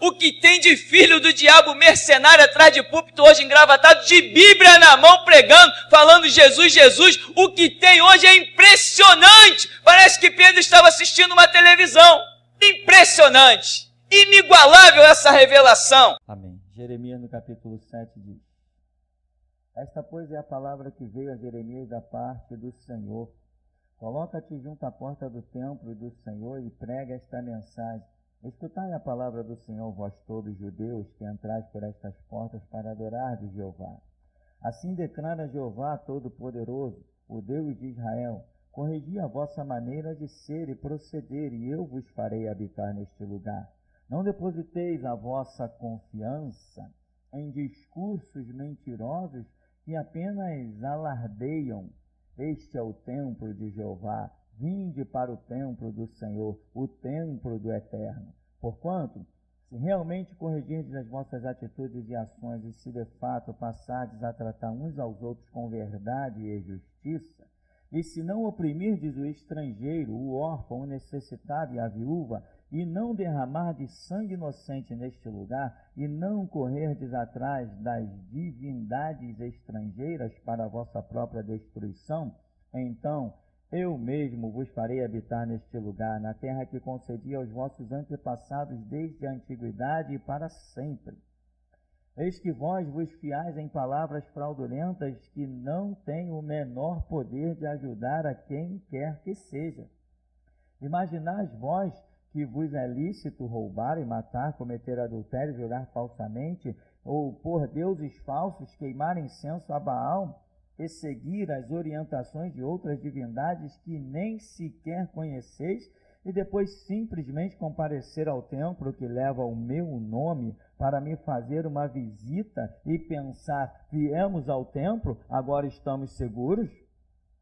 o que tem de filho do diabo mercenário atrás de púlpito hoje engravatado, de Bíblia na mão pregando, falando Jesus, Jesus, o que tem hoje é impressionante. Parece que Pedro estava assistindo uma televisão. Impressionante, inigualável essa revelação. Amém. Jeremias no capítulo 7 diz: esta, pois, é a palavra que veio a Jeremias da parte do Senhor. Coloca-te junto à porta do templo do Senhor e prega esta mensagem. Escutai a palavra do Senhor, vós todos judeus, que entrais por estas portas para adorar de Jeová. Assim declara Jeová Todo-Poderoso, o Deus de Israel: corrigi a vossa maneira de ser e proceder, e eu vos farei habitar neste lugar. Não depositeis a vossa confiança em discursos mentirosos que apenas alardeiam. Este é o templo de Jeová. Vinde para o templo do Senhor, o templo do Eterno. Porquanto, se realmente corrigirdes as vossas atitudes e ações, e se de fato passardes a tratar uns aos outros com verdade e justiça, e se não oprimirdes o estrangeiro, o órfão, o necessitado e a viúva, e não derramardes sangue inocente neste lugar, e não correrdes atrás das divindades estrangeiras para a vossa própria destruição, então eu mesmo vos farei habitar neste lugar, na terra que concedi aos vossos antepassados desde a antiguidade e para sempre. Eis que vós vos fiais em palavras fraudulentas que não têm o menor poder de ajudar a quem quer que seja. Imaginais vós que vos é lícito roubar e matar, cometer adultério, jurar falsamente, ou por deuses falsos queimar incenso a Baal, e seguir as orientações de outras divindades que nem sequer conheceis, e depois simplesmente comparecer ao templo que leva o meu nome para me fazer uma visita e pensar: viemos ao templo, agora estamos seguros?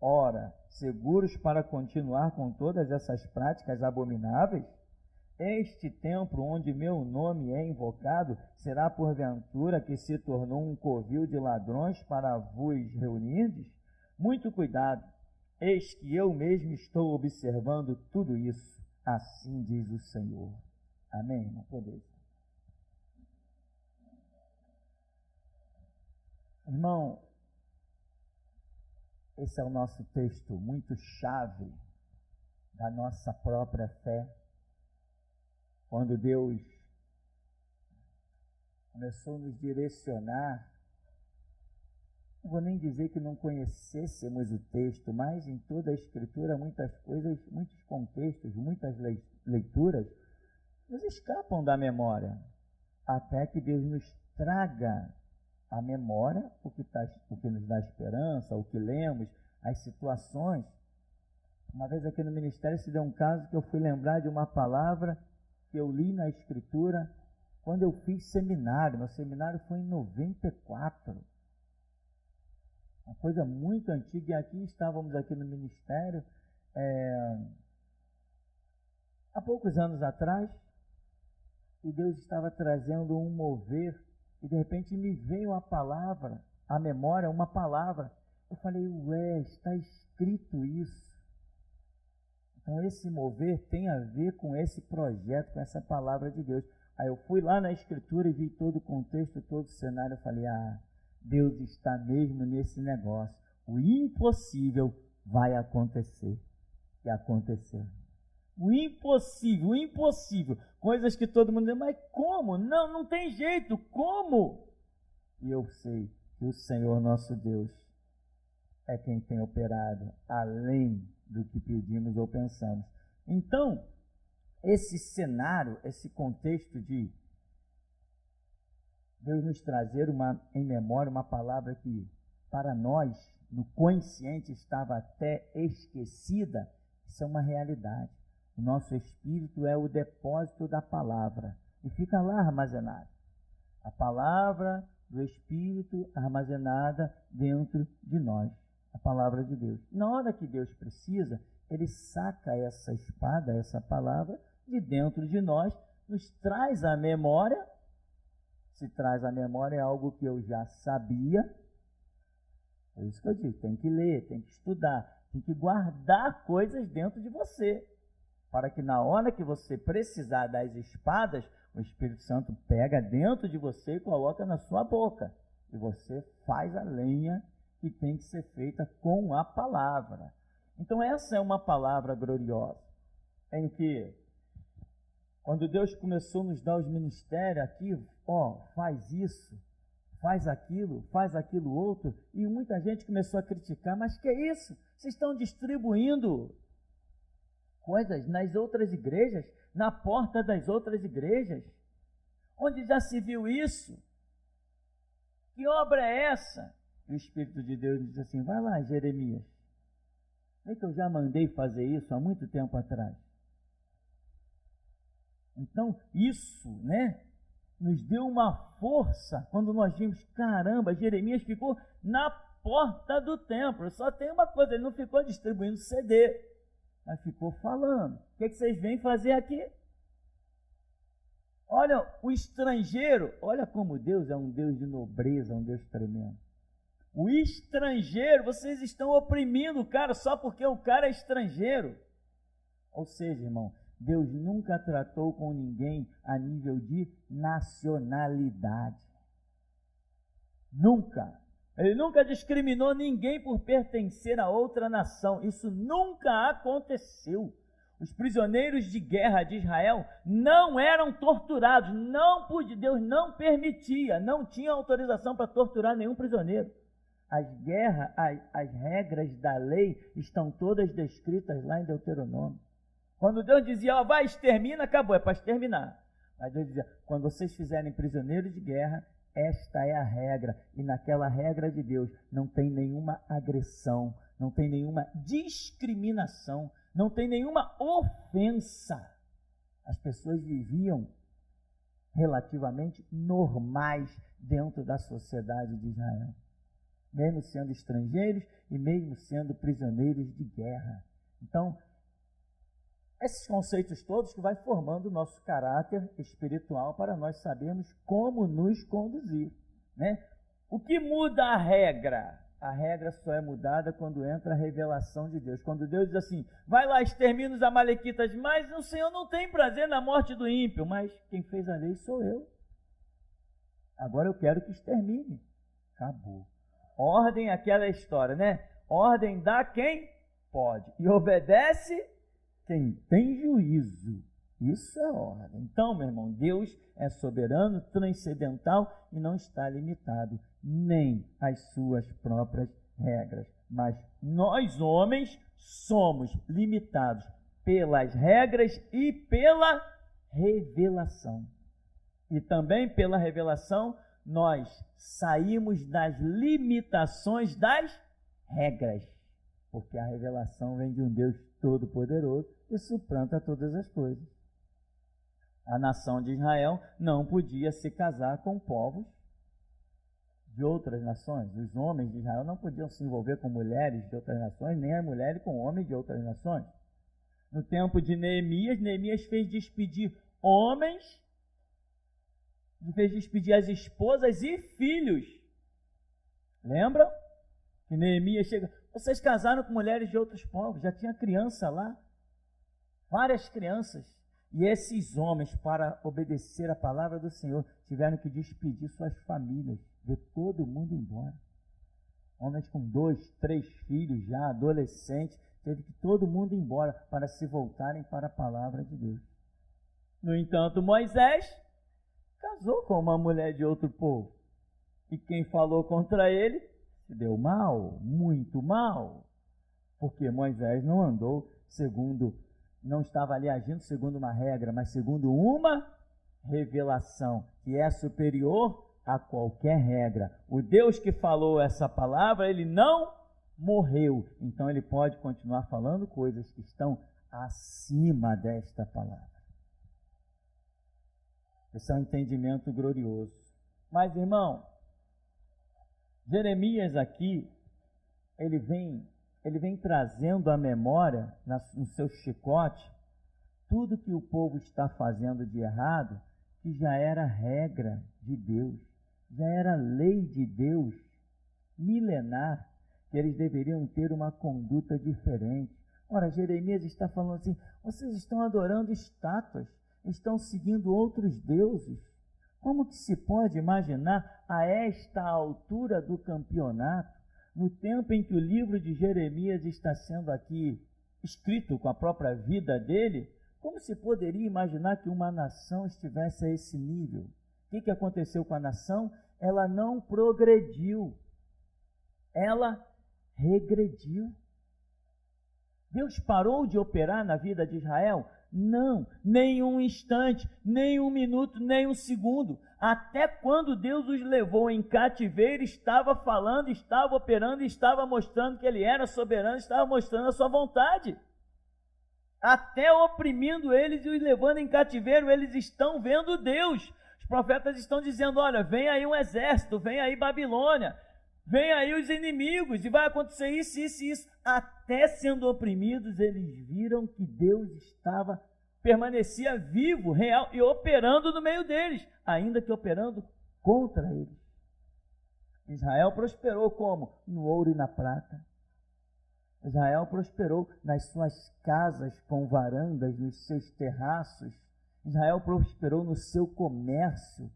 Ora, seguros para continuar com todas essas práticas abomináveis? Este templo onde meu nome é invocado, será porventura que se tornou um covil de ladrões para vos reunirdes? Muito cuidado, eis que eu mesmo estou observando tudo isso, assim diz o Senhor. Amém, irmão? Poder. Irmão, esse é o nosso texto muito chave da nossa própria fé. Quando Deus começou a nos direcionar, não vou nem dizer que não conhecêssemos o texto, mas em toda a Escritura muitas coisas, muitos contextos, muitas leituras nos escapam da memória, até que Deus nos traga à memória o que nos dá esperança, o que lemos, as situações. Uma vez aqui no ministério se deu um caso que eu fui lembrar de uma palavra que eu li na Escritura quando eu fiz seminário. Meu seminário foi em 94. Uma coisa muito antiga. E aqui estávamos aqui no ministério há poucos anos atrás, e Deus estava trazendo um mover, e de repente me veio a palavra, a memória, uma palavra. Eu falei: ué, está escrito isso. Então esse mover tem a ver com esse projeto, com essa palavra de Deus. Aí eu fui lá na Escritura e vi todo o contexto, todo o cenário. Eu falei: Deus está mesmo nesse negócio. O impossível vai acontecer. E aconteceu. O impossível. Coisas que todo mundo diz: mas como? Não tem jeito, como? E eu sei que o Senhor nosso Deus é quem tem operado além do que pedimos ou pensamos. Então, esse cenário, esse contexto de Deus nos trazer em memória uma palavra que para nós, no consciente, estava até esquecida, isso é uma realidade. O nosso espírito é o depósito da palavra e fica lá armazenado. A palavra do Espírito armazenada dentro de nós. A palavra de Deus. Na hora que Deus precisa, Ele saca essa espada, essa palavra, de dentro de nós, nos traz à memória. Se traz à memória é algo que eu já sabia. É isso que eu digo: tem que ler, tem que estudar, tem que guardar coisas dentro de você, para que na hora que você precisar das espadas, O Espírito Santo pega dentro de você e coloca na sua boca. E você faz a lenha que tem que ser feita com a palavra. Então essa é uma palavra gloriosa, em que, quando Deus começou a nos dar os ministérios aqui, faz isso, faz aquilo outro, e muita gente começou a criticar, mas que é isso? Vocês estão distribuindo coisas nas outras igrejas, na porta das outras igrejas, onde já se viu isso? Que obra é essa? E o Espírito de Deus diz assim, vai lá, Jeremias, vê que eu já mandei fazer isso há muito tempo atrás. Então, isso, nos deu uma força, quando nós vimos, caramba, Jeremias ficou na porta do templo. Só tem uma coisa, ele não ficou distribuindo CD, mas ficou falando. O que vocês vêm fazer aqui? Olha, o estrangeiro, olha como Deus é um Deus de nobreza, um Deus tremendo. O estrangeiro, vocês estão oprimindo o cara só porque o cara é estrangeiro. Ou seja, irmão, Deus nunca tratou com ninguém a nível de nacionalidade. Nunca. Ele nunca discriminou ninguém por pertencer a outra nação. Isso nunca aconteceu. Os prisioneiros de guerra de Israel não eram torturados. Deus não permitia, não tinha autorização para torturar nenhum prisioneiro. As regras da lei estão todas descritas lá em Deuteronômio. Quando Deus dizia, vai, extermina, acabou, é para exterminar. Mas Deus dizia, quando vocês fizerem prisioneiros de guerra, esta é a regra. E naquela regra de Deus não tem nenhuma agressão, não tem nenhuma discriminação, não tem nenhuma ofensa. As pessoas viviam relativamente normais dentro da sociedade de Israel, mesmo sendo estrangeiros e mesmo sendo prisioneiros de guerra. Então, esses conceitos todos que vai formando o nosso caráter espiritual para nós sabermos como nos conduzir, O que muda a regra? A regra só é mudada quando entra a revelação de Deus. Quando Deus diz assim, vai lá, extermina os amalequitas, mas o Senhor não tem prazer na morte do ímpio, mas quem fez a lei sou eu. Agora eu quero que extermine. Acabou. Ordem, aquela história, Ordem dá quem pode e obedece quem tem juízo. Isso é ordem. Então, meu irmão, Deus é soberano, transcendental e não está limitado nem às suas próprias regras. Mas nós, homens, somos limitados pelas regras e pela revelação. E também pela revelação, nós saímos das limitações das regras, porque a revelação vem de um Deus todo-poderoso e suplanta todas as coisas. A nação de Israel não podia se casar com povos de outras nações. Os homens de Israel não podiam se envolver com mulheres de outras nações, nem as mulheres com homens de outras nações. No tempo de Neemias fez despedir homens, fez despedir as esposas e filhos. Lembram? Que Neemias chega, vocês casaram com mulheres de outros povos, já tinha criança lá, várias crianças. E esses homens, para obedecer a palavra do Senhor, tiveram que despedir suas famílias, ver todo mundo embora. Homens com 2, 3 filhos já, adolescentes, teve que todo mundo ir embora para se voltarem para a palavra de Deus. No entanto, Moisés casou com uma mulher de outro povo. E quem falou contra ele se deu mal, muito mal. Porque Moisés não andou não estava ali agindo segundo uma regra, mas segundo uma revelação, que é superior a qualquer regra. O Deus que falou essa palavra, ele não morreu. Então ele pode continuar falando coisas que estão acima desta palavra. Esse é um entendimento glorioso. Mas, irmão, Jeremias aqui, ele vem trazendo à memória, no seu chicote, tudo que o povo está fazendo de errado, que já era regra de Deus, já era lei de Deus, milenar, que eles deveriam ter uma conduta diferente. Ora, Jeremias está falando assim, vocês estão adorando estátuas, estão seguindo outros deuses. Como que se pode imaginar a esta altura do campeonato, no tempo em que o livro de Jeremias está sendo aqui escrito com a própria vida dele, como se poderia imaginar que uma nação estivesse a esse nível? O que aconteceu com a nação? Ela não progrediu, ela regrediu. Deus parou de operar na vida de Israel? Não, nem um instante, nem um minuto, nem um segundo. Até quando Deus os levou em cativeiro, estava falando, estava operando, estava mostrando que Ele era soberano, estava mostrando a sua vontade. Até oprimindo eles e os levando em cativeiro, eles estão vendo Deus. Os profetas estão dizendo, olha, vem aí um exército, vem aí Babilônia, vem aí os inimigos, e vai acontecer isso, isso e isso. Até sendo oprimidos, eles viram que Deus permanecia vivo, real, e operando no meio deles, ainda que operando contra eles. Israel prosperou como? No ouro e na prata. Israel prosperou nas suas casas com varandas, nos seus terraços. Israel prosperou no seu comércio.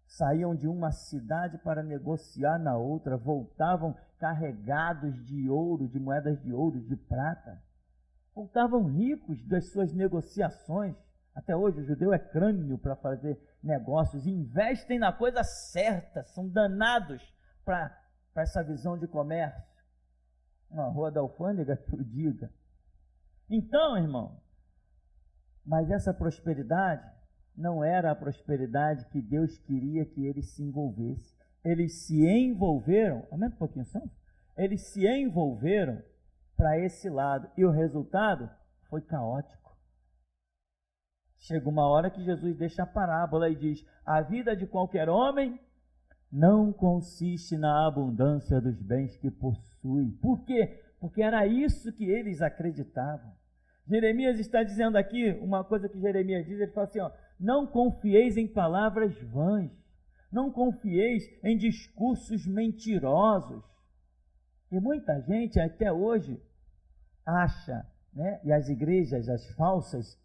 Saíam de uma cidade para negociar na outra, voltavam carregados de ouro, de moedas de ouro, de prata. Voltavam ricos das suas negociações. Até hoje o judeu é crânio para fazer negócios, investem na coisa certa, são danados para essa visão de comércio. Uma rua da alfândega que o diga. Então, irmão, mas essa prosperidade não era a prosperidade que Deus queria que eles se envolvessem. Eles se envolveram, aumenta um pouquinho o som, eles se envolveram para esse lado, e o resultado foi caótico. Chega uma hora que Jesus deixa a parábola e diz, a vida de qualquer homem não consiste na abundância dos bens que possui. Por quê? Porque era isso que eles acreditavam. Jeremias está dizendo aqui, uma coisa que Jeremias diz, ele fala assim, ó, não confieis em palavras vãs, não confieis em discursos mentirosos. E muita gente até hoje acha, né, e as igrejas, as falsas,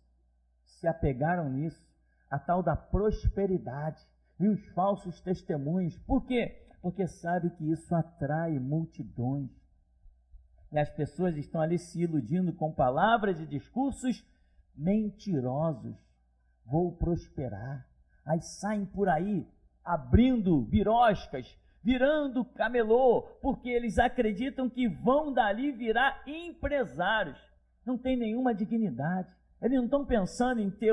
se apegaram nisso, a tal da prosperidade e os falsos testemunhos. Por quê? Porque sabe que isso atrai multidões. E as pessoas estão ali se iludindo com palavras e discursos mentirosos. Vou prosperar. Aí saem por aí abrindo biroscas, virando camelô, porque eles acreditam que vão dali virar empresários. Não tem nenhuma dignidade. Eles não estão pensando em ter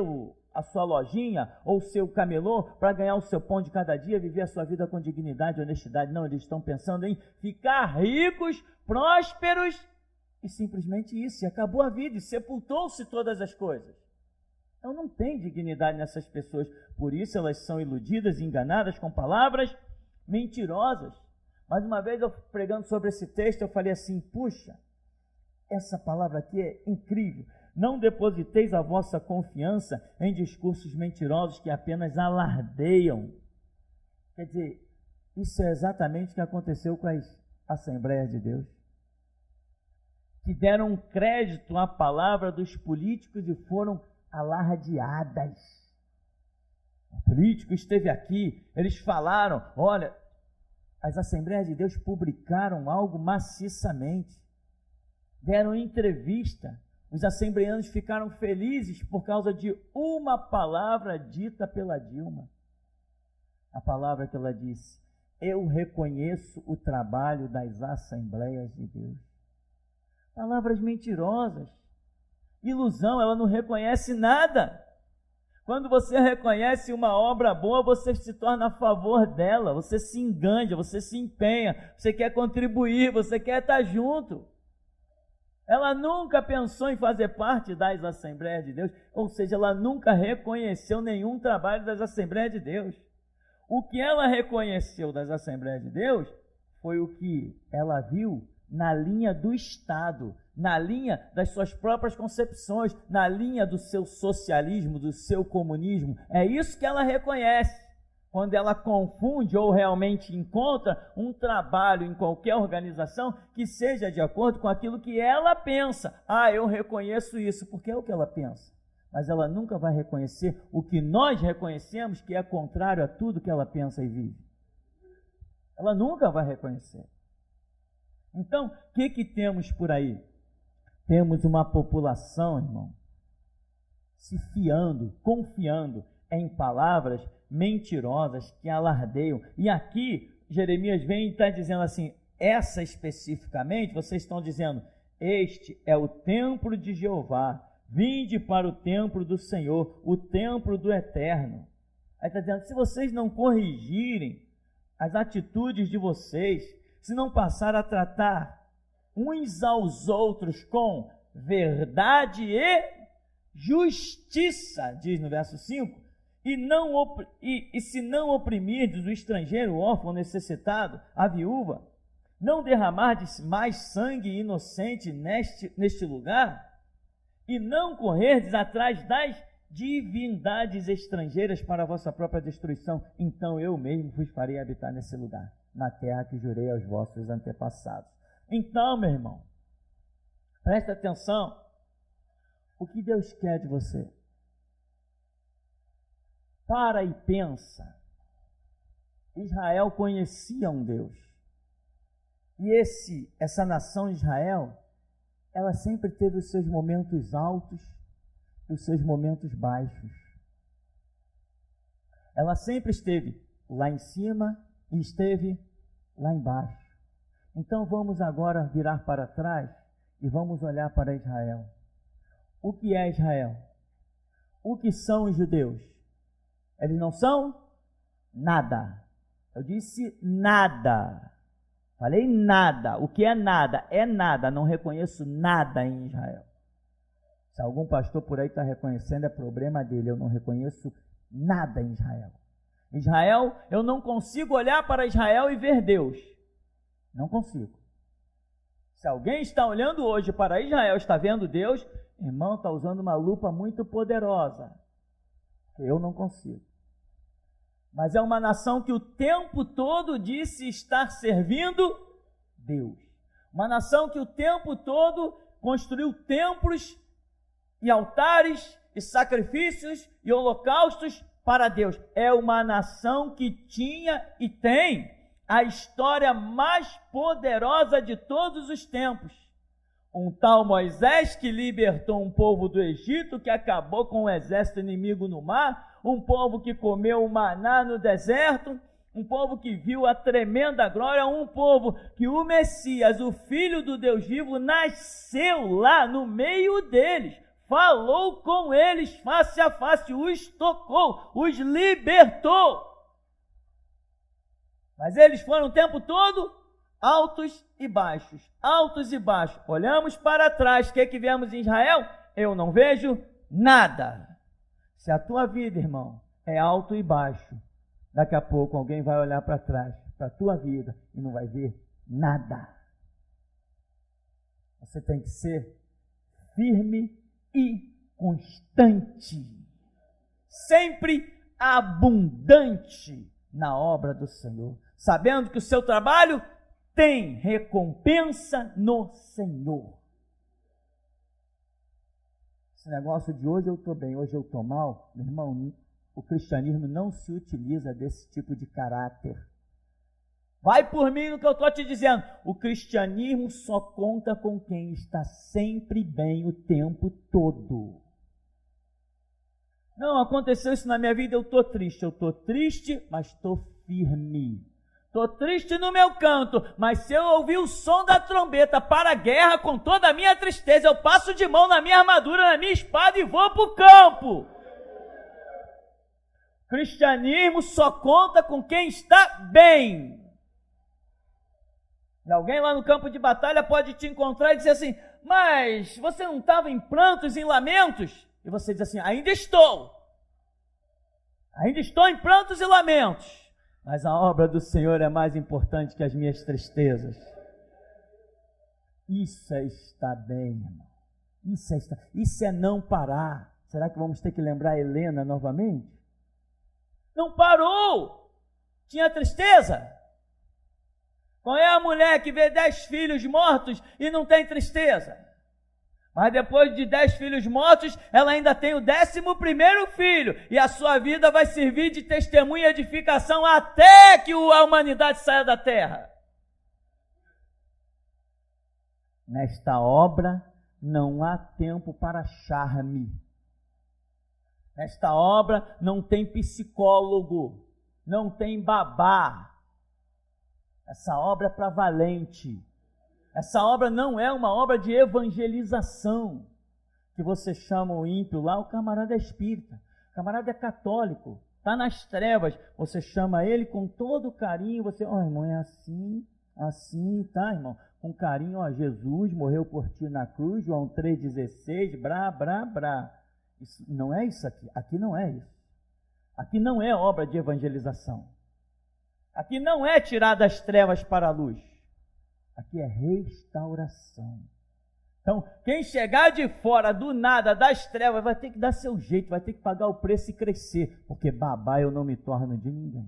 a sua lojinha ou o seu camelô para ganhar o seu pão de cada dia, viver a sua vida com dignidade e honestidade. Não, eles estão pensando em ficar ricos, prósperos e simplesmente isso. E acabou a vida e sepultou-se todas as coisas. Então não tem dignidade nessas pessoas. Por isso elas são iludidas e enganadas com palavras mentirosas. Mais uma vez eu pregando sobre esse texto, eu falei assim, puxa, essa palavra aqui é incrível. Não depositeis a vossa confiança em discursos mentirosos que apenas alardeiam. Quer dizer, isso é exatamente o que aconteceu com as Assembleias de Deus, que deram crédito à palavra dos políticos e foram alardeadas. O político esteve aqui, eles falaram, olha, as Assembleias de Deus publicaram algo maciçamente, deram entrevista. Os assembleanos ficaram felizes por causa de uma palavra dita pela Dilma. A palavra que ela disse, eu reconheço o trabalho das Assembleias de Deus. Palavras mentirosas, ilusão, ela não reconhece nada. Quando você reconhece uma obra boa, você se torna a favor dela, você se enganja, você se empenha, você quer contribuir, você quer estar junto. Ela nunca pensou em fazer parte das Assembleias de Deus, ou seja, ela nunca reconheceu nenhum trabalho das Assembleias de Deus. O que ela reconheceu das Assembleias de Deus foi o que ela viu na linha do Estado, na linha das suas próprias concepções, na linha do seu socialismo, do seu comunismo. É isso que ela reconhece. Quando ela confunde ou realmente encontra um trabalho em qualquer organização que seja de acordo com aquilo que ela pensa. Ah, eu reconheço isso, porque é o que ela pensa. mas ela nunca vai reconhecer o que nós reconhecemos que é contrário a tudo que ela pensa e vive. Ela nunca vai reconhecer. Então, o que temos por aí? Temos uma população, irmão, se fiando, confiando em palavras mentirosas que alardeiam. E aqui, Jeremias vem e está dizendo assim, essa especificamente, vocês estão dizendo, este é o templo de Jeová, vinde para o templo do Senhor, o templo do Eterno. Aí está dizendo, se vocês não corrigirem as atitudes de vocês, se não passar a tratar uns aos outros com verdade e justiça, diz no verso 5, e se não oprimirdes o estrangeiro, o órfão, o necessitado, a viúva, não derramardes mais sangue inocente neste lugar, e não correrdes atrás das divindades estrangeiras para a vossa própria destruição, então eu mesmo vos farei habitar nesse lugar, na terra que jurei aos vossos antepassados. Então, meu irmão, presta atenção, o que Deus quer de você? Para e pensa. Israel conhecia um Deus. E essa nação Israel, ela sempre teve os seus momentos altos e os seus momentos baixos. Ela sempre esteve lá em cima e esteve lá embaixo. Então vamos agora virar para trás e vamos olhar para Israel. O que é Israel? O que são os judeus? Eles não são nada. Eu disse nada. Falei nada. O que é nada? É nada. Não reconheço nada em Israel. Se algum pastor por aí está reconhecendo, é problema dele. Eu não reconheço nada em Israel. Israel, eu não consigo olhar para Israel e ver Deus. Não consigo. Se alguém está olhando hoje para Israel, está vendo Deus, irmão, está usando uma lupa muito poderosa. Eu não consigo. Mas é uma nação que o tempo todo disse estar servindo Deus. Uma nação que o tempo todo construiu templos e altares e sacrifícios e holocaustos para Deus. É uma nação que tinha e tem a história mais poderosa de todos os tempos. Um tal Moisés que libertou um povo do Egito, que acabou com o exército inimigo no mar, um povo que comeu o maná no deserto, um povo que viu a tremenda glória, um povo que o Messias, o Filho do Deus vivo, nasceu lá no meio deles, falou com eles face a face, os tocou, os libertou. Mas eles foram o tempo todo altos e baixos, altos e baixos. Olhamos para trás, o que vemos em Israel? Eu não vejo nada. Se a tua vida, irmão, é alto e baixo, daqui a pouco alguém vai olhar para trás, para a tua vida, e não vai ver nada. Você tem que ser firme e constante, sempre abundante na obra do Senhor, sabendo que o seu trabalho tem recompensa no Senhor. Esse negócio de hoje eu estou bem, hoje eu estou mal, meu irmão, o cristianismo não se utiliza desse tipo de caráter. Vai por mim no que eu estou te dizendo. O cristianismo só conta com quem está sempre bem o tempo todo. Não, aconteceu isso na minha vida, eu estou triste, mas estou firme. Estou triste no meu canto, mas se eu ouvir o som da trombeta para a guerra, com toda a minha tristeza, eu passo de mão na minha armadura, na minha espada e vou para o campo. Cristianismo só conta com quem está bem. E alguém lá no campo de batalha pode te encontrar e dizer assim, mas você não estava em prantos, em lamentos? E você diz assim, ainda estou em prantos e lamentos. Mas a obra do Senhor é mais importante que as minhas tristezas. Isso é estar bem, irmão. Isso é não parar. Será que vamos ter que lembrar a Helena novamente? Não parou. Tinha tristeza. Qual é a mulher que vê 10 filhos mortos e não tem tristeza? Mas depois de 10 filhos mortos, ela ainda tem o 11º filho. E a sua vida vai servir de testemunha e edificação até que a humanidade saia da terra. Nesta obra não há tempo para charme. Nesta obra não tem psicólogo, não tem babá. Essa obra é para valente. Essa obra não é uma obra de evangelização, que você chama o ímpio lá, o camarada é espírita, o camarada é católico, está nas trevas, você chama ele com todo carinho, você, irmão, é assim, tá, irmão? Com carinho, Jesus morreu por ti na cruz, João 3,16, brá. Isso, não é isso aqui não é isso. Aqui não é obra de evangelização. Aqui não é tirar das trevas para a luz. Aqui é restauração. Então, quem chegar de fora, do nada, das trevas, vai ter que dar seu jeito, vai ter que pagar o preço e crescer, porque babá eu não me torno de ninguém.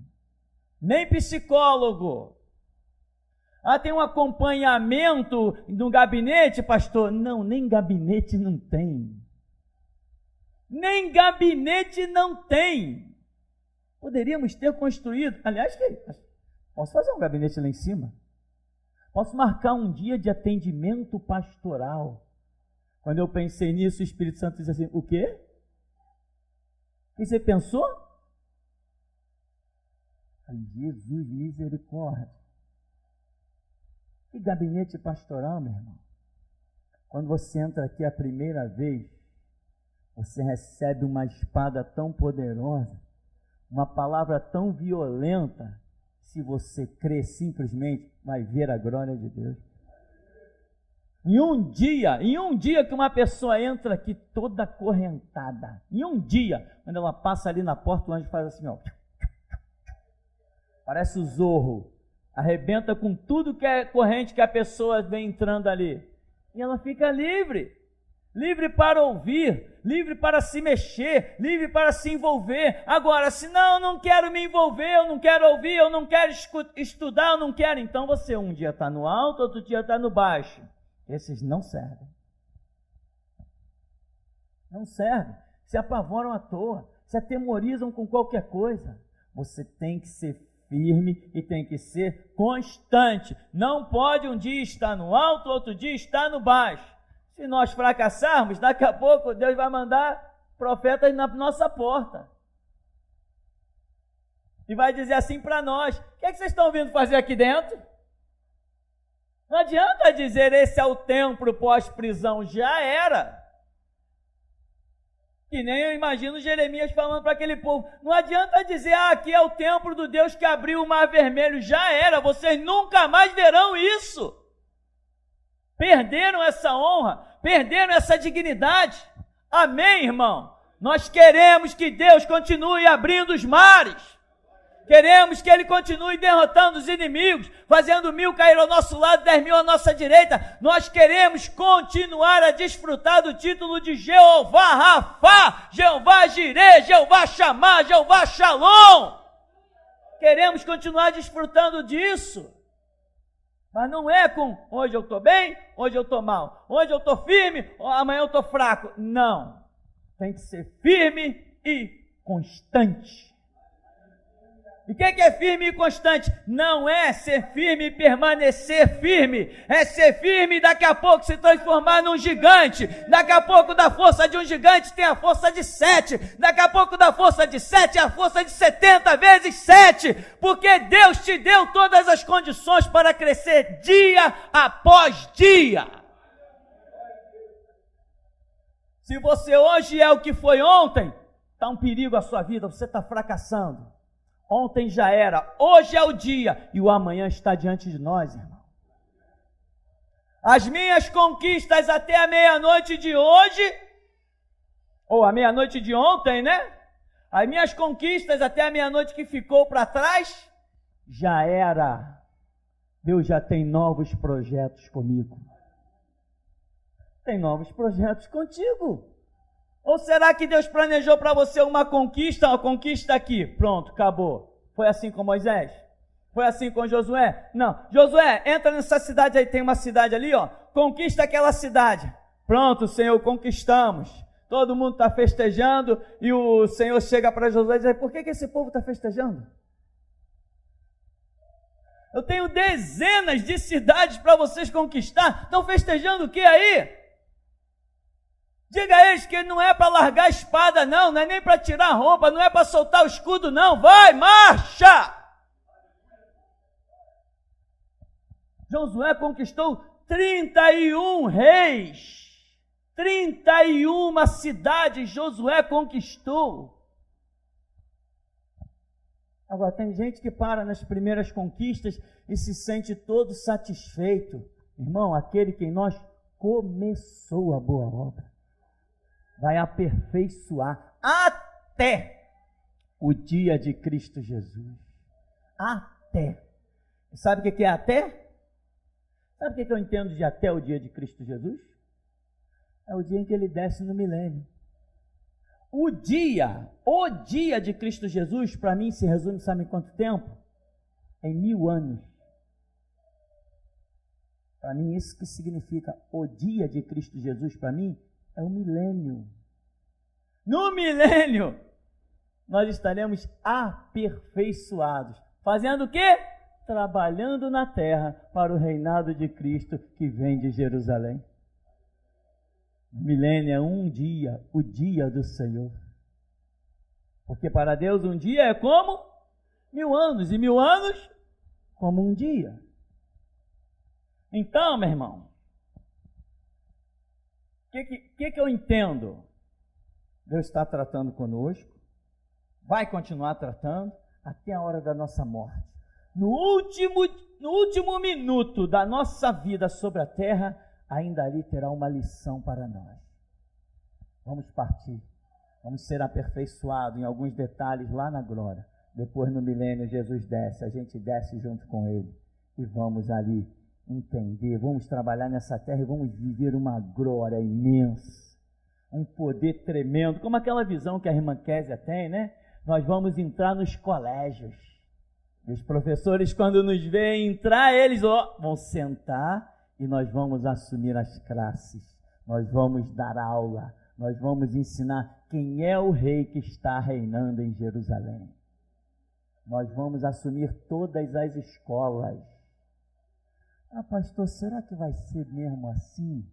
Nem psicólogo. Tem um acompanhamento no gabinete, pastor? Não, nem gabinete não tem. Nem gabinete não tem. Poderíamos ter construído, aliás, posso fazer um gabinete lá em cima? Posso marcar um dia de atendimento pastoral. Quando eu pensei nisso, o Espírito Santo disse assim, o quê? O que você pensou? Ai, Jesus, misericórdia. Que gabinete pastoral, meu irmão? Quando você entra aqui a primeira vez, você recebe uma espada tão poderosa, uma palavra tão violenta. Se você crer, simplesmente vai ver a glória de Deus. Em um dia que uma pessoa entra aqui toda acorrentada, em um dia, quando ela passa ali na porta, o anjo faz assim, ó, parece o Zorro, arrebenta com tudo que é corrente que a pessoa vem entrando ali, e ela fica livre para ouvir, livre para se mexer, livre para se envolver. Agora, se não, eu não quero me envolver, eu não quero ouvir, eu não quero estudar, eu não quero, então você um dia está no alto, outro dia está no baixo. Esses não servem. Não servem, se apavoram à toa, se atemorizam com qualquer coisa. Você tem que ser firme e tem que ser constante. Não pode um dia estar no alto, outro dia estar no baixo. Se nós fracassarmos, daqui a pouco Deus vai mandar profetas na nossa porta. E vai dizer assim para nós, o que vocês estão vindo fazer aqui dentro? Não adianta dizer, esse é o templo pós-prisão, já era. Que nem eu imagino Jeremias falando para aquele povo, não adianta dizer, aqui é o templo do Deus que abriu o mar vermelho, já era, vocês nunca mais verão isso. Perderam essa honra, perderam essa dignidade. Amém, irmão? Nós queremos que Deus continue abrindo os mares. Queremos que Ele continue derrotando os inimigos, fazendo 1000 cair ao nosso lado, 10.000 à nossa direita. Nós queremos continuar a desfrutar do título de Jeová Rafá, Jeová Jireh, Jeová Shammah, Jeová Shalom. Queremos continuar desfrutando disso. Mas não é com, hoje eu estou bem, hoje eu estou mal, hoje eu estou firme, amanhã eu estou fraco. Não, tem que ser firme e constante. E o que é firme e constante? Não é ser firme e permanecer firme, é ser firme e daqui a pouco se transformar num gigante. Daqui a pouco da força de um gigante tem a força de 7, daqui a pouco da força de 7 a força de 70 vezes 7, porque Deus te deu todas as condições para crescer dia após dia. Se você hoje é o que foi ontem, está um perigo à sua vida, você está fracassando. Ontem já era, hoje é o dia, e o amanhã está diante de nós, irmão. As minhas conquistas até a meia-noite de hoje, ou a meia-noite de ontem, né? As minhas conquistas até a meia-noite que ficou para trás, já era. Deus já tem novos projetos comigo. Tem novos projetos contigo. Ou será que Deus planejou para você uma conquista aqui? Pronto, acabou. Foi assim com Moisés? Foi assim com Josué? Não. Josué, entra nessa cidade aí, tem uma cidade ali, ó. Conquista aquela cidade. Pronto, Senhor, conquistamos. Todo mundo está festejando e o Senhor chega para Josué e diz: por que esse povo está festejando? Eu tenho dezenas de cidades para vocês conquistar. Estão festejando o que aí? Diga a eles que não é para largar a espada, não é nem para tirar a roupa, não é para soltar o escudo, não. Vai, marcha! Josué conquistou 31 reis. 31 cidades Josué conquistou. Agora, tem gente que para nas primeiras conquistas e se sente todo satisfeito. Irmão, aquele que em nós começou a boa obra vai aperfeiçoar até o dia de Cristo Jesus. Até. Sabe o que é até? Sabe o que eu entendo de até o dia de Cristo Jesus? É o dia em que ele desce no milênio. O dia de Cristo Jesus, para mim, se resume, sabe em quanto tempo? Em 1000 anos. Para mim, isso que significa o dia de Cristo Jesus, para mim, é o milênio. No milênio, nós estaremos aperfeiçoados. Fazendo o quê? Trabalhando na terra para o reinado de Cristo que vem de Jerusalém. Milênio é um dia, o dia do Senhor. Porque para Deus um dia é como 1000 anos, e 1000 anos como um dia. Então, meu irmão, o que eu entendo? Deus está tratando conosco, vai continuar tratando até a hora da nossa morte. No último minuto da nossa vida sobre a terra, ainda ali terá uma lição para nós. Vamos partir, vamos ser aperfeiçoados em alguns detalhes lá na glória. Depois no milênio Jesus desce, a gente desce junto com ele e vamos ali entender, vamos trabalhar nessa terra e vamos viver uma glória imensa, um poder tremendo, como aquela visão que a irmã Késia tem, né? Nós vamos entrar nos colégios. E os professores, quando nos veem entrar, eles vão sentar e nós vamos assumir as classes, nós vamos dar aula, nós vamos ensinar quem é o rei que está reinando em Jerusalém. Nós vamos assumir todas as escolas. Pastor, será que vai ser mesmo assim?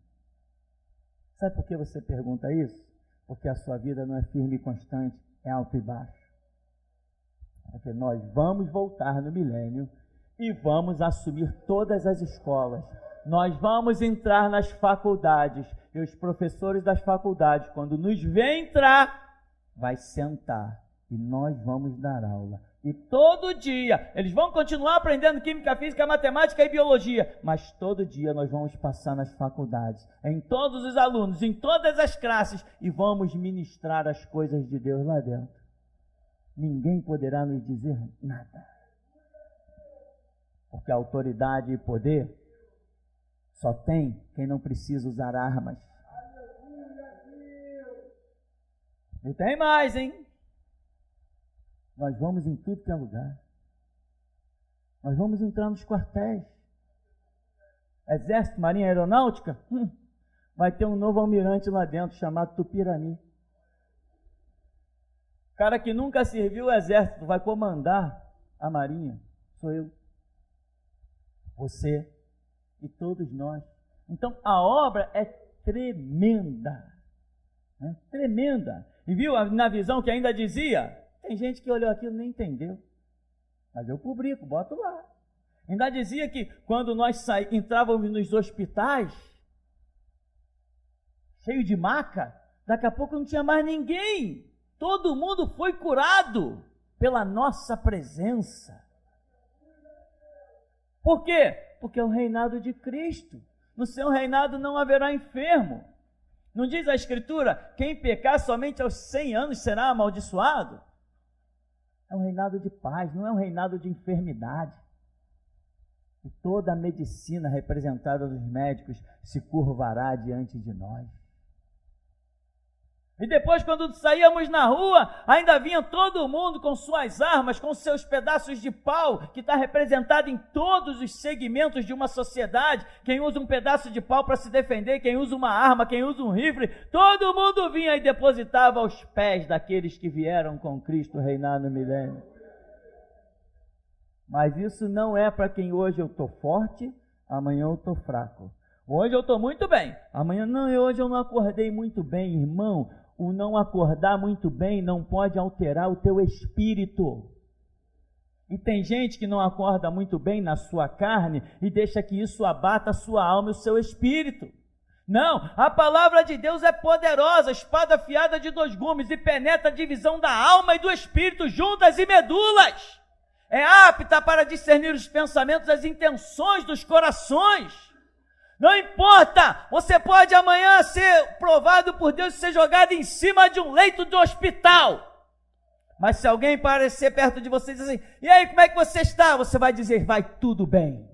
Sabe por que você pergunta isso? Porque a sua vida não é firme e constante, é alto e baixo. Porque nós vamos voltar no milênio e vamos assumir todas as escolas. Nós vamos entrar nas faculdades e os professores das faculdades, quando nos vê entrar, vai sentar e nós vamos dar aula. E todo dia, eles vão continuar aprendendo química, física, matemática e biologia, mas todo dia nós vamos passar nas faculdades, em todos os alunos, em todas as classes, e vamos ministrar as coisas de Deus lá dentro. Ninguém poderá nos dizer nada. Porque autoridade e poder só tem quem não precisa usar armas. E tem mais, hein? Nós vamos em tudo que é lugar. Nós vamos entrar nos quartéis. Exército, Marinha Aeronáutica, vai ter um novo almirante lá dentro chamado Tupirani. O cara que nunca serviu o exército vai comandar a Marinha. Sou eu. Você e todos nós. Então a obra é tremenda. Né? Tremenda. E viu na visão que ainda dizia? Tem gente que olhou aquilo e nem entendeu. Mas eu publico, boto lá. Ainda dizia que quando nós entrávamos nos hospitais, cheio de maca, daqui a pouco não tinha mais ninguém. Todo mundo foi curado pela nossa presença. Por quê? Porque é o reinado de Cristo. No seu reinado não haverá enfermo. Não diz a Escritura, quem pecar somente aos 100 anos será amaldiçoado? É um reinado de paz, não é um reinado de enfermidade. E toda a medicina representada dos médicos se curvará diante de nós. E depois, quando saíamos na rua, ainda vinha todo mundo com suas armas, com seus pedaços de pau, que está representado em todos os segmentos de uma sociedade. Quem usa um pedaço de pau para se defender, quem usa uma arma, quem usa um rifle, todo mundo vinha e depositava aos pés daqueles que vieram com Cristo reinar no milênio. Mas isso não é para quem hoje eu estou forte, amanhã eu estou fraco. Hoje eu estou muito bem, amanhã não, hoje eu não acordei muito bem, irmão. O não acordar muito bem não pode alterar o teu espírito. E tem gente que não acorda muito bem na sua carne e deixa que isso abata a sua alma e o seu espírito. Não, a palavra de Deus é poderosa, espada afiada de 2 gumes, e penetra a divisão da alma e do espírito, juntas e medulas. É apta para discernir os pensamentos e as intenções dos corações. Não importa, você pode amanhã ser provado por Deus e ser jogado em cima de um leito de hospital. Mas se alguém aparecer perto de você e dizer assim, e aí, como é que você está? Você vai dizer, vai tudo bem.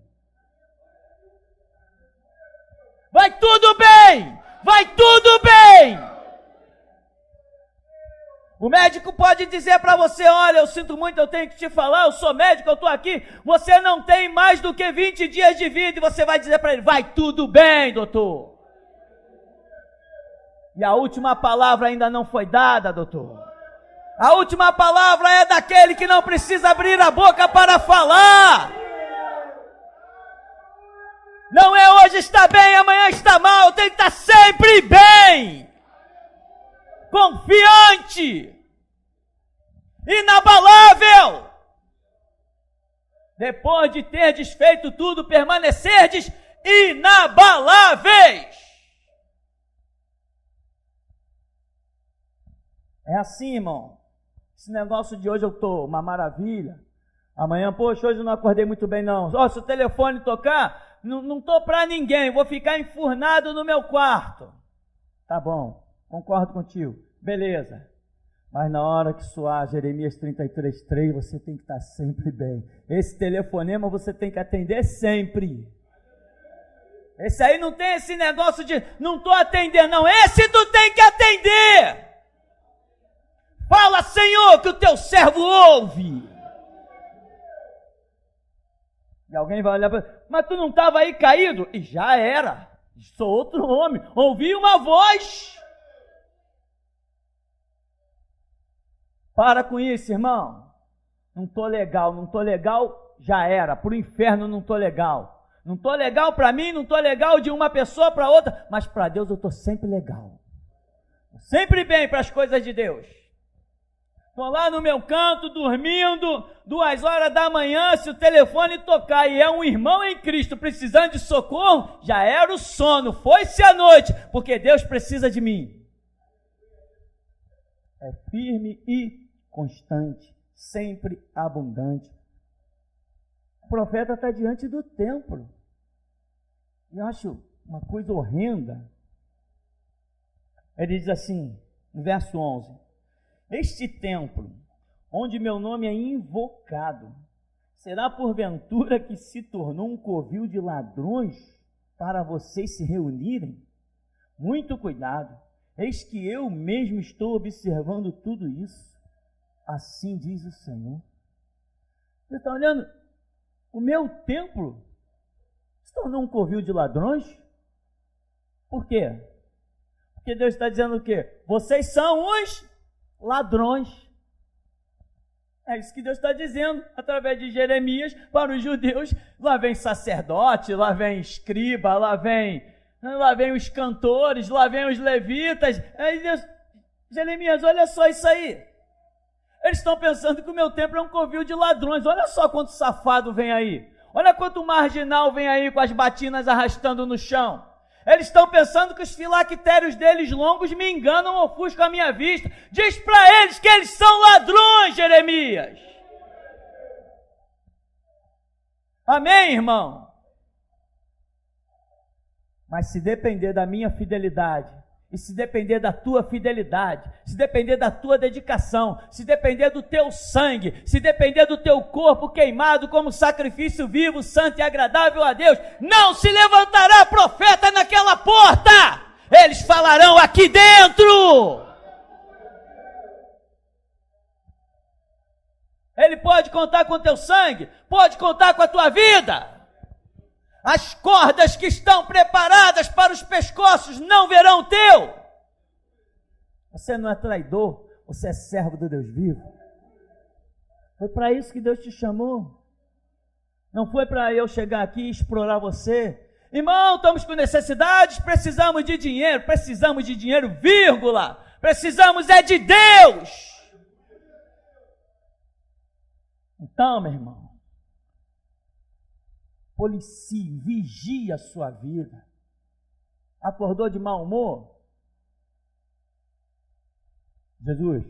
Vai tudo bem! Vai tudo bem! O médico pode dizer para você, olha, eu sinto muito, eu tenho que te falar, eu sou médico, eu estou aqui, você não tem mais do que 20 dias de vida, e você vai dizer para ele, vai tudo bem, doutor. E a última palavra ainda não foi dada, doutor. A última palavra é daquele que não precisa abrir a boca para falar. Não é hoje está bem, amanhã está mal, tem que estar sempre bem. Confiante, inabalável. Depois de ter desfeito tudo, permanecerdes inabaláveis. É assim, irmão. Esse negócio de hoje eu estou uma maravilha. Amanhã, poxa, hoje eu não acordei muito bem não. Ó, se o telefone tocar, não estou para ninguém, vou ficar enfurnado no meu quarto. Tá bom. Concordo contigo, beleza. Mas na hora que soar Jeremias 33:3, você tem que estar sempre bem. Esse telefonema você tem que atender sempre. Esse aí não tem esse negócio de não estou atendendo, não. Esse tu tem que atender. Fala, Senhor, que o teu servo ouve. E alguém vai olhar para, mas tu não estava aí caído? E já era. Sou outro homem. Ouvi uma voz. Para com isso, irmão. Não estou legal, já era. Para o inferno não estou legal. Não estou legal para mim, não estou legal de uma pessoa para outra, mas para Deus eu estou sempre legal. Sempre bem para as coisas de Deus. Estou lá no meu canto, dormindo, 2 horas da manhã, se o telefone tocar e é um irmão em Cristo precisando de socorro, já era o sono, foi-se a noite, porque Deus precisa de mim. É firme e constante, sempre abundante. O profeta está diante do templo. E eu acho uma coisa horrenda. Ele diz assim, no verso 11, este templo, onde meu nome é invocado, será porventura que se tornou um covil de ladrões para vocês se reunirem? Muito cuidado, eis que eu mesmo estou observando tudo isso. Assim diz o Senhor. Você está olhando? O meu templo se tornou um covil de ladrões? Por quê? Porque Deus está dizendo o quê? Vocês são os ladrões. É isso que Deus está dizendo através de Jeremias para os judeus. Lá vem sacerdote, lá vem escriba, lá vem os cantores, lá vem os levitas. Aí Deus, Jeremias, olha só isso aí. Eles estão pensando que o meu templo é um covil de ladrões. Olha só quanto safado vem aí. Olha quanto marginal vem aí com as batinas arrastando no chão. Eles estão pensando que os filactérios deles longos me enganam ou ofuscam a minha vista. Diz para eles que eles são ladrões, Jeremias. Amém, irmão? Mas se depender da minha fidelidade, e se depender da tua fidelidade, se depender da tua dedicação, se depender do teu sangue, se depender do teu corpo queimado como sacrifício vivo, santo e agradável a Deus, não se levantará profeta naquela porta. Eles falarão aqui dentro. Ele pode contar com o teu sangue, pode contar com a tua vida. As cordas que estão preparadas para os pescoços não verão o teu. Você não é traidor, você é servo do Deus vivo. Foi para isso que Deus te chamou. Não foi para eu chegar aqui e explorar você. Irmão, estamos com necessidades, precisamos de dinheiro, vírgula. Precisamos é de Deus. Então, meu irmão, policie, vigie a sua vida. Acordou de mau humor? Jesus,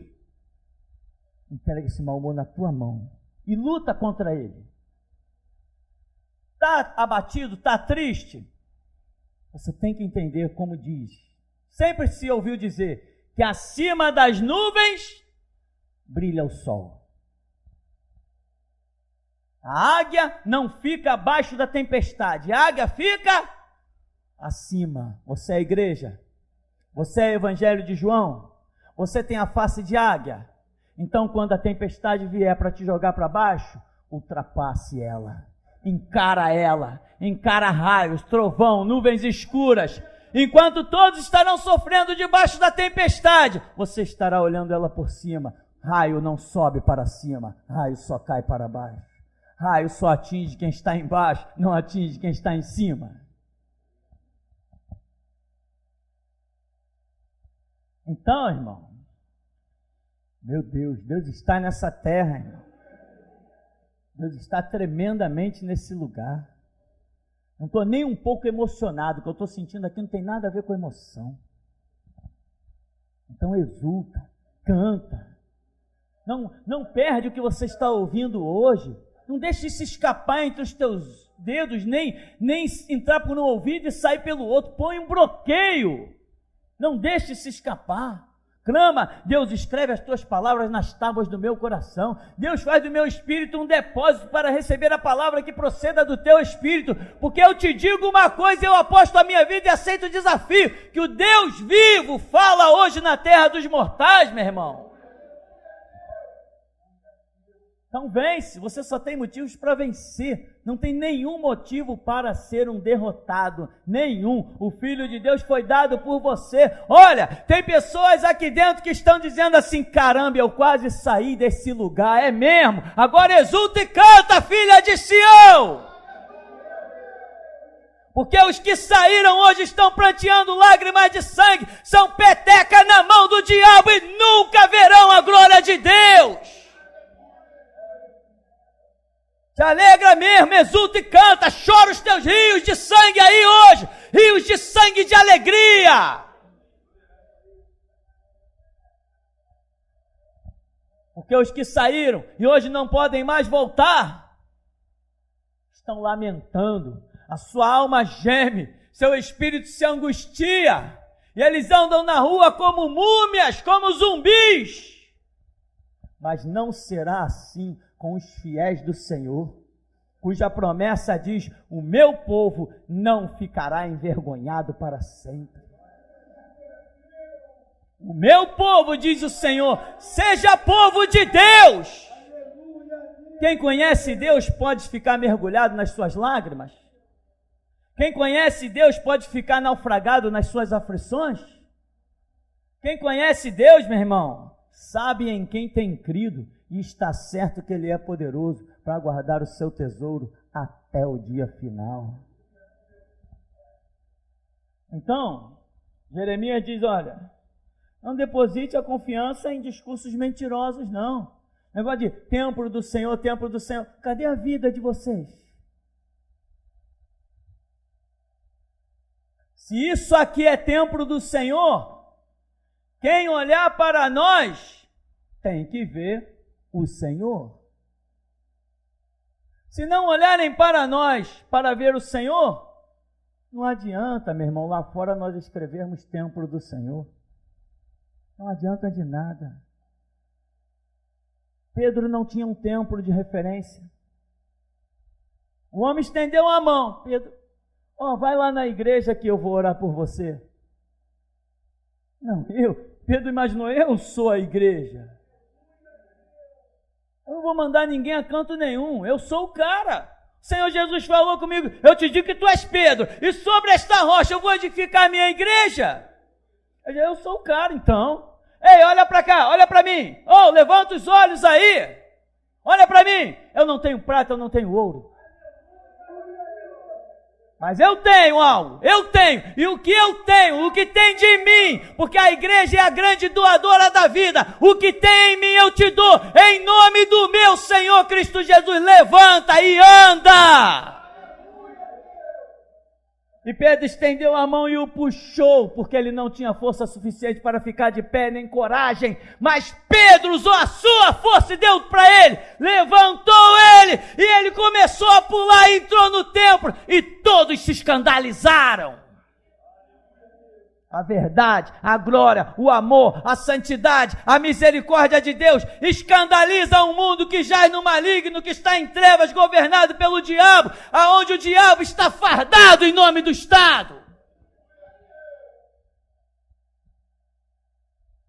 entrega esse mau humor na tua mão e luta contra ele. Está abatido, está triste? Você tem que entender como diz. Sempre se ouviu dizer que acima das nuvens brilha o sol. A águia não fica abaixo da tempestade, a águia fica acima. Você é a igreja, você é o evangelho de João, você tem a face de águia. Então, quando a tempestade vier para te jogar para baixo, ultrapasse ela, encara raios, trovão, nuvens escuras. Enquanto todos estarão sofrendo debaixo da tempestade, você estará olhando ela por cima. Raio não sobe para cima, raio só cai para baixo. Raio só atinge quem está embaixo, não atinge quem está em cima. Então, irmão, meu Deus, Deus está nessa terra, irmão. Deus está tremendamente nesse lugar. Não estou nem um pouco emocionado, o que eu estou sentindo aqui não tem nada a ver com emoção. Então exulta, canta. Não perde o que você está ouvindo hoje. Não deixe se escapar entre os teus dedos, nem entrar por um ouvido e sair pelo outro. Põe um bloqueio. Não deixe se escapar. Clama, Deus, escreve as tuas palavras nas tábuas do meu coração. Deus, faz do meu espírito um depósito para receber a palavra que proceda do teu espírito. Porque eu te digo uma coisa, eu aposto a minha vida e aceito o desafio, que o Deus vivo fala hoje na terra dos mortais, meu irmão. Então vence, você só tem motivos para vencer, não tem nenhum motivo para ser um derrotado, nenhum. O Filho de Deus foi dado por você. Olha, tem pessoas aqui dentro que estão dizendo assim: caramba, eu quase saí desse lugar, é mesmo? Agora exulta e canta, filha de Sião! Porque os que saíram hoje estão pranteando lágrimas de sangue, são peteca na mão do diabo e nunca verão a glória de Deus. Se alegra mesmo, exulta e canta, chora os teus rios de sangue aí hoje, rios de sangue de alegria. Porque os que saíram e hoje não podem mais voltar, estão lamentando, a sua alma geme, seu espírito se angustia, e eles andam na rua como múmias, como zumbis. Mas não será assim com os fiéis do Senhor, cuja promessa diz: o meu povo não ficará envergonhado para sempre. O meu povo, diz o Senhor, seja povo de Deus. Quem conhece Deus pode ficar mergulhado nas suas lágrimas? Quem conhece Deus pode ficar naufragado nas suas aflições? Quem conhece Deus, meu irmão, sabe em quem tem crido e está certo que Ele é poderoso para guardar o seu tesouro até o dia final. Então, Jeremias diz: olha, não deposite a confiança em discursos mentirosos, não. Negócio de templo do Senhor, templo do Senhor. Cadê a vida de vocês? Se isso aqui é templo do Senhor, quem olhar para nós tem que ver o Senhor. Se não olharem para nós para ver o Senhor, não adianta, meu irmão, lá fora nós escrevermos templo do Senhor. Não adianta de nada. Pedro não tinha um templo de referência. O homem estendeu a mão. Pedro, vai lá na igreja que eu vou orar por você. Não, Pedro imaginou, eu sou a igreja. Eu não vou mandar ninguém a canto nenhum, eu sou o cara. O Senhor Jesus falou comigo, eu te digo que tu és Pedro, e sobre esta rocha eu vou edificar a minha igreja. Eu sou o cara, então. Ei, olha para cá, olha para mim. Oh, levanta os olhos aí. Olha para mim. Eu não tenho prata, eu não tenho ouro. Mas eu tenho algo, eu tenho. E o que eu tenho, o que tem de mim, porque a igreja é a grande doadora da vida. O que tem em mim eu te dou, em nome do meu Senhor Cristo Jesus. Levanta e anda. E Pedro estendeu a mão e o puxou, porque ele não tinha força suficiente para ficar de pé, nem coragem. Mas Pedro usou a sua força e deu para ele, levantou ele, e ele começou a pular e entrou no templo, e todos se escandalizaram. A verdade, a glória, o amor, a santidade, a misericórdia de Deus escandaliza um mundo que jaz no maligno, que está em trevas, governado pelo diabo, aonde o diabo está fardado em nome do Estado.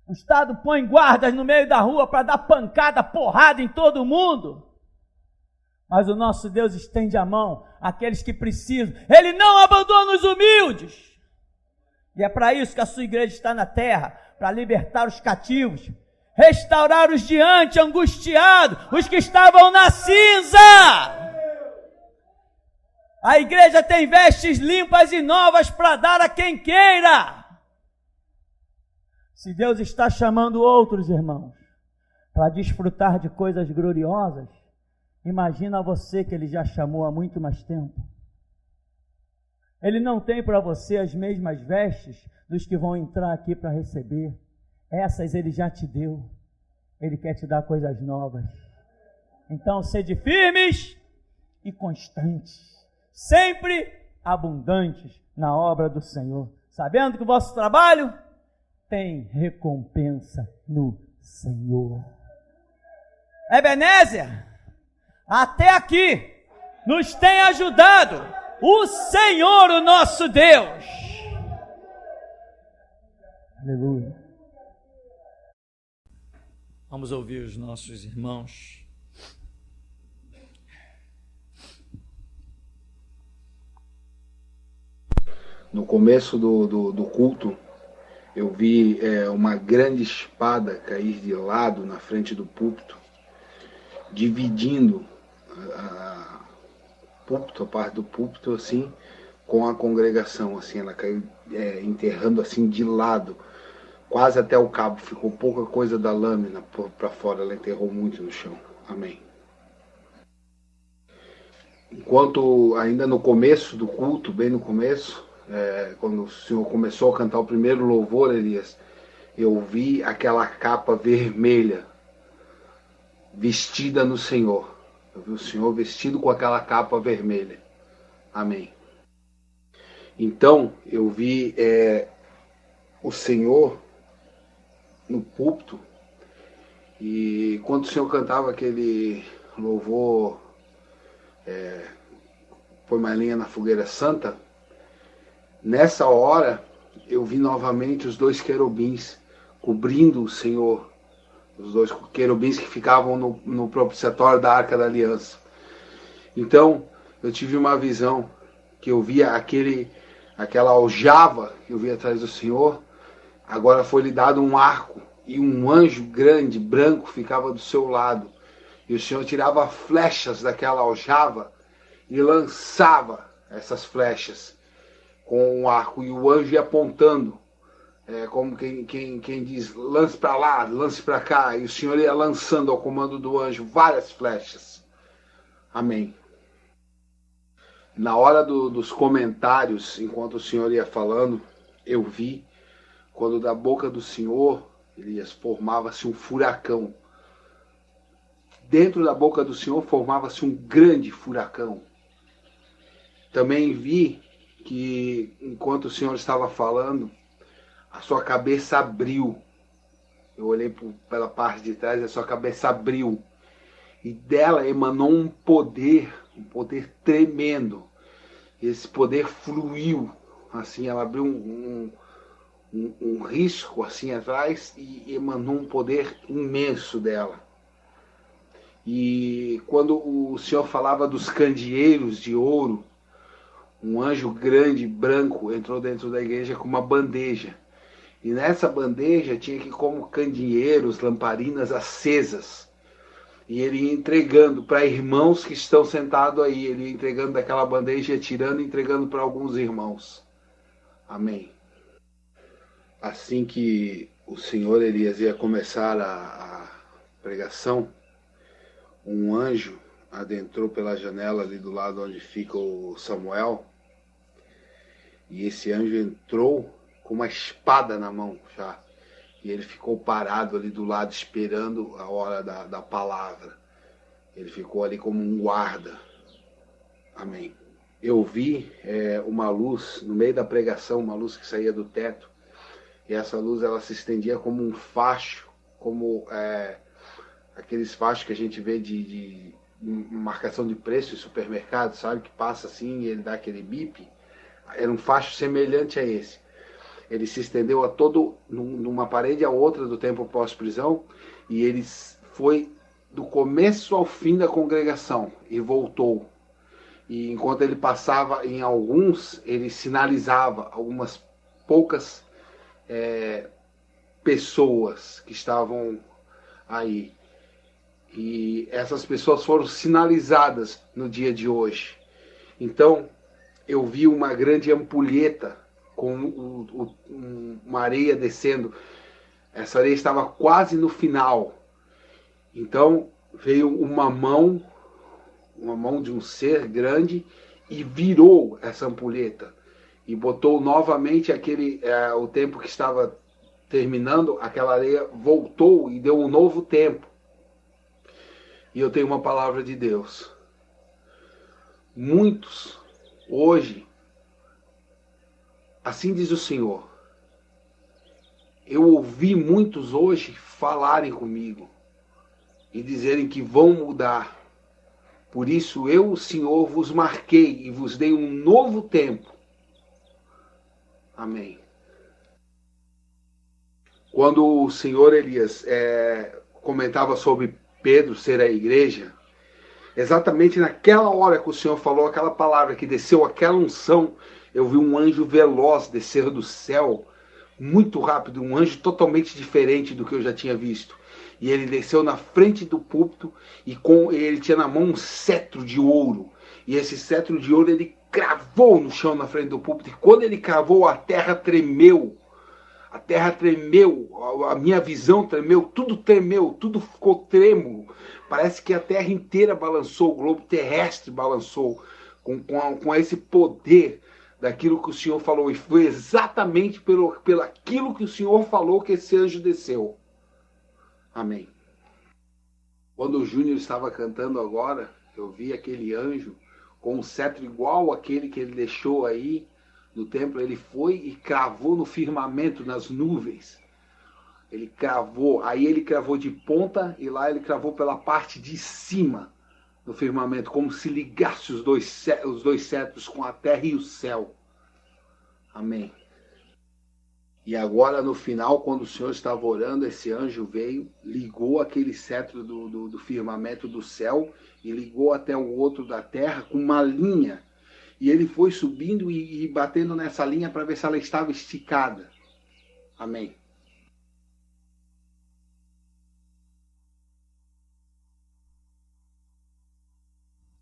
O Estado põe guardas no meio da rua para dar pancada, porrada em todo mundo. Mas o nosso Deus estende a mão àqueles que precisam. Ele não abandona os humildes. E é para isso que a sua igreja está na terra, para libertar os cativos, restaurar os diante angustiados, os que estavam na cinza. A igreja tem vestes limpas e novas para dar a quem queira. Se Deus está chamando outros, irmãos, para desfrutar de coisas gloriosas, imagina você que Ele já chamou há muito mais tempo. Ele não tem para você as mesmas vestes dos que vão entrar aqui para receber. Essas Ele já te deu. Ele quer te dar coisas novas. Então, sede firmes e constantes, sempre abundantes na obra do Senhor, sabendo que o vosso trabalho tem recompensa no Senhor. Ebenezer, até aqui nos tem ajudado o Senhor, o nosso Deus. Aleluia. Vamos ouvir os nossos irmãos. No começo do culto, eu vi uma grande espada cair de lado na frente do púlpito, dividindo a parte do púlpito assim com a congregação, assim, ela caiu enterrando assim de lado, quase até o cabo, ficou pouca coisa da lâmina para fora, ela enterrou muito no chão. Amém. Enquanto ainda no começo do culto, bem no começo, quando o Senhor começou a cantar o primeiro louvor, Elias, eu vi aquela capa vermelha vestida no Senhor. Eu vi o Senhor vestido com aquela capa vermelha. Amém. Então, eu vi o Senhor no púlpito, e quando o Senhor cantava aquele louvor, Põe uma lenha na fogueira santa, nessa hora eu vi novamente os dois querubins cobrindo o Senhor, os dois querubins que ficavam no propiciatório da Arca da Aliança. Então eu tive uma visão que eu via aquela aljava que eu via atrás do Senhor, agora foi-lhe dado um arco, e um anjo grande, branco, ficava do seu lado. E o Senhor tirava flechas daquela aljava e lançava essas flechas com o arco, e o anjo ia apontando, como quem diz, lance para lá, lance para cá, e o Senhor ia lançando ao comando do anjo várias flechas. Amém. Na hora dos comentários, enquanto o Senhor ia falando, eu vi quando da boca do Senhor, Elias, formava-se um furacão. Dentro da boca do Senhor formava-se um grande furacão. Também vi que, enquanto o Senhor estava falando, a sua cabeça abriu. Eu olhei pela parte de trás e a sua cabeça abriu. E dela emanou um poder tremendo. Esse poder fluiu, assim, ela abriu um risco assim atrás e emanou um poder imenso dela. E quando o Senhor falava dos candeeiros de ouro, um anjo grande, branco, entrou dentro da igreja com uma bandeja. E nessa bandeja tinha que como candeeiros, lamparinas acesas. E ele ia entregando para irmãos que estão sentados aí. Ele ia entregando daquela bandeja, ia tirando e entregando para alguns irmãos. Amém. Assim que o senhor Elias ia começar a pregação, um anjo adentrou pela janela ali do lado onde fica o Samuel. E esse anjo entrou com uma espada na mão já. E ele ficou parado ali do lado esperando a hora da palavra. Ele ficou ali como um guarda. Amém. Eu vi uma luz no meio da pregação, uma luz que saía do teto. E essa luz ela se estendia como um facho, como aqueles fachos que a gente vê de marcação de preço em supermercado, sabe? Que passa assim e ele dá aquele bip. Era um facho semelhante a esse. Ele se estendeu a numa parede a outra do templo pós-prisão, e ele foi do começo ao fim da congregação e voltou. E enquanto ele passava em alguns, ele sinalizava algumas poucas pessoas que estavam aí. E essas pessoas foram sinalizadas no dia de hoje. Então, eu vi uma grande ampulheta com uma areia descendo. Essa areia estava quase no final. Então veio uma mão de um ser grande e virou essa ampulheta. E botou novamente o tempo que estava terminando, aquela areia voltou e deu um novo tempo. E eu tenho uma palavra de Deus. Muitos hoje, assim diz o Senhor, eu ouvi muitos hoje falarem comigo e dizerem que vão mudar. Por isso eu, o Senhor, vos marquei e vos dei um novo tempo. Amém. Quando o Senhor Elias comentava sobre Pedro ser a igreja, exatamente naquela hora que o Senhor falou aquela palavra, que desceu aquela unção, eu vi um anjo veloz descer do céu, muito rápido, um anjo totalmente diferente do que eu já tinha visto. E ele desceu na frente do púlpito e ele tinha na mão um cetro de ouro. E esse cetro de ouro ele cravou no chão na frente do púlpito. E quando ele cravou, a terra tremeu. A terra tremeu, a minha visão tremeu, tudo ficou trêmulo. Parece que a terra inteira balançou, o globo terrestre balançou com esse poder daquilo que o Senhor falou. E foi exatamente pelo aquilo que o Senhor falou que esse anjo desceu. Amém. Quando o Júnior estava cantando agora, eu vi aquele anjo com um cetro igual àquele que ele deixou aí no templo. Ele foi e cravou no firmamento, nas nuvens. Ele cravou, aí ele cravou de ponta e lá ele cravou pela parte de cima do firmamento, como se ligasse os dois cetros com a terra e o céu. Amém. E agora no final, quando o Senhor estava orando, esse anjo veio, ligou aquele cetro do firmamento do céu e ligou até o outro da terra com uma linha. E ele foi subindo e batendo nessa linha para ver se ela estava esticada. Amém.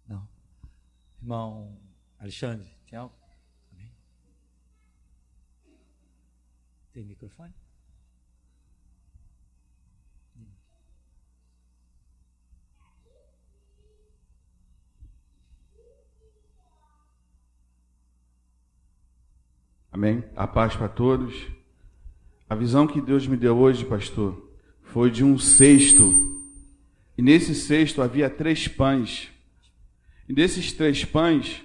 Não. Irmão Alexandre, tem algo? Amém. Tem microfone? Amém? A paz para todos. A visão que Deus me deu hoje, pastor, foi de um cesto. E nesse cesto havia 3 pães. E desses 3 pães,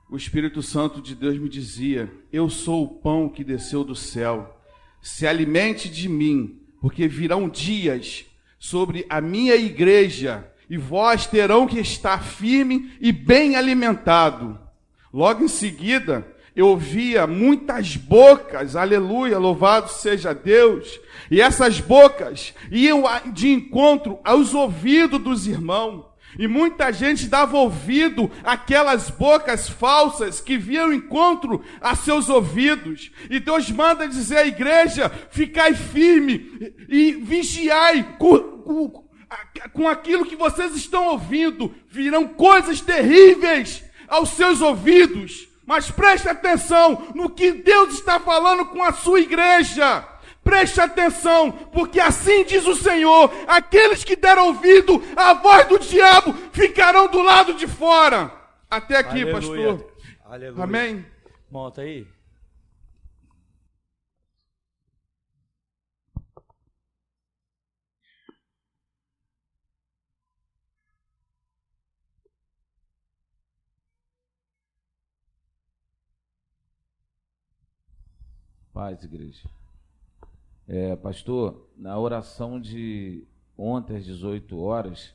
o Espírito Santo de Deus me dizia: eu sou o pão que desceu do céu. Se alimente de mim, porque virão dias sobre a minha igreja, e vós terão que estar firme e bem alimentado. Logo em seguida, eu via muitas bocas, aleluia, louvado seja Deus, e essas bocas iam de encontro aos ouvidos dos irmãos, e muita gente dava ouvido àquelas bocas falsas que vinham em encontro a seus ouvidos. E Deus manda dizer à igreja: ficai firme e vigiai com aquilo que vocês estão ouvindo. Virão coisas terríveis aos seus ouvidos. Mas preste atenção no que Deus está falando com a sua igreja. Preste atenção, porque assim diz o Senhor: aqueles que deram ouvido à voz do diabo ficarão do lado de fora. Até aqui, aleluia, pastor. Aleluia. Amém? Monta aí. Paz, igreja. Pastor, na oração de ontem às 18 horas,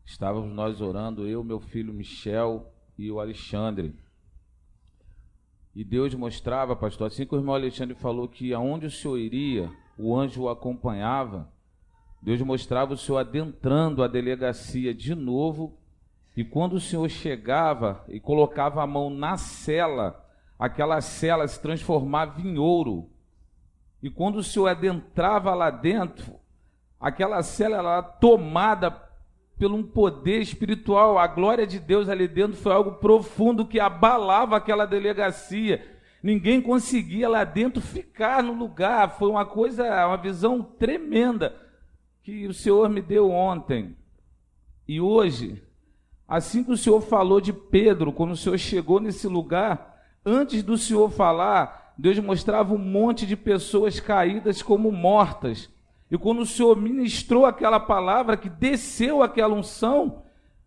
estávamos nós orando, eu, meu filho Michel e o Alexandre. E Deus mostrava, pastor, assim que o irmão Alexandre falou que aonde o senhor iria, o anjo o acompanhava, Deus mostrava o senhor adentrando a delegacia de novo, e quando o senhor chegava e colocava a mão na cela, aquela cela se transformava em ouro. E quando o senhor adentrava lá dentro, aquela cela era tomada por um poder espiritual. A glória de Deus ali dentro foi algo profundo que abalava aquela delegacia. Ninguém conseguia lá dentro ficar no lugar. Foi uma coisa, uma visão tremenda que o Senhor me deu ontem. E hoje, assim que o Senhor falou de Pedro, quando o Senhor chegou nesse lugar, antes do Senhor falar, Deus mostrava um monte de pessoas caídas como mortas. E quando o Senhor ministrou aquela palavra, que desceu aquela unção,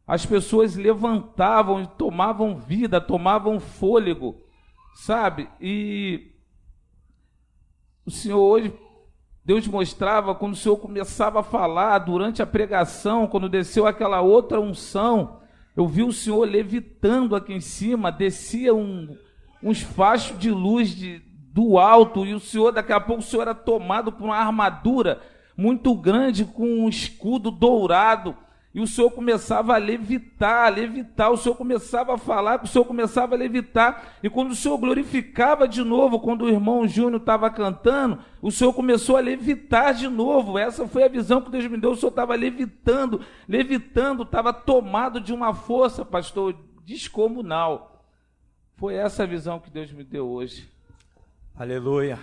as pessoas levantavam e tomavam vida, tomavam fôlego, sabe? E o Senhor hoje, Deus mostrava, quando o Senhor começava a falar, durante a pregação, quando desceu aquela outra unção, eu vi o Senhor levitando aqui em cima, descia uns fachos de luz do alto, e o Senhor, daqui a pouco, o Senhor era tomado por uma armadura muito grande, com um escudo dourado, e o Senhor começava a levitar, o Senhor começava a falar, o Senhor começava a levitar, e quando o Senhor glorificava de novo, quando o irmão Júnior estava cantando, o Senhor começou a levitar de novo. Essa foi a visão que Deus me deu. O Senhor estava levitando, estava tomado de uma força, pastor, descomunal. Foi essa a visão que Deus me deu hoje. Aleluia.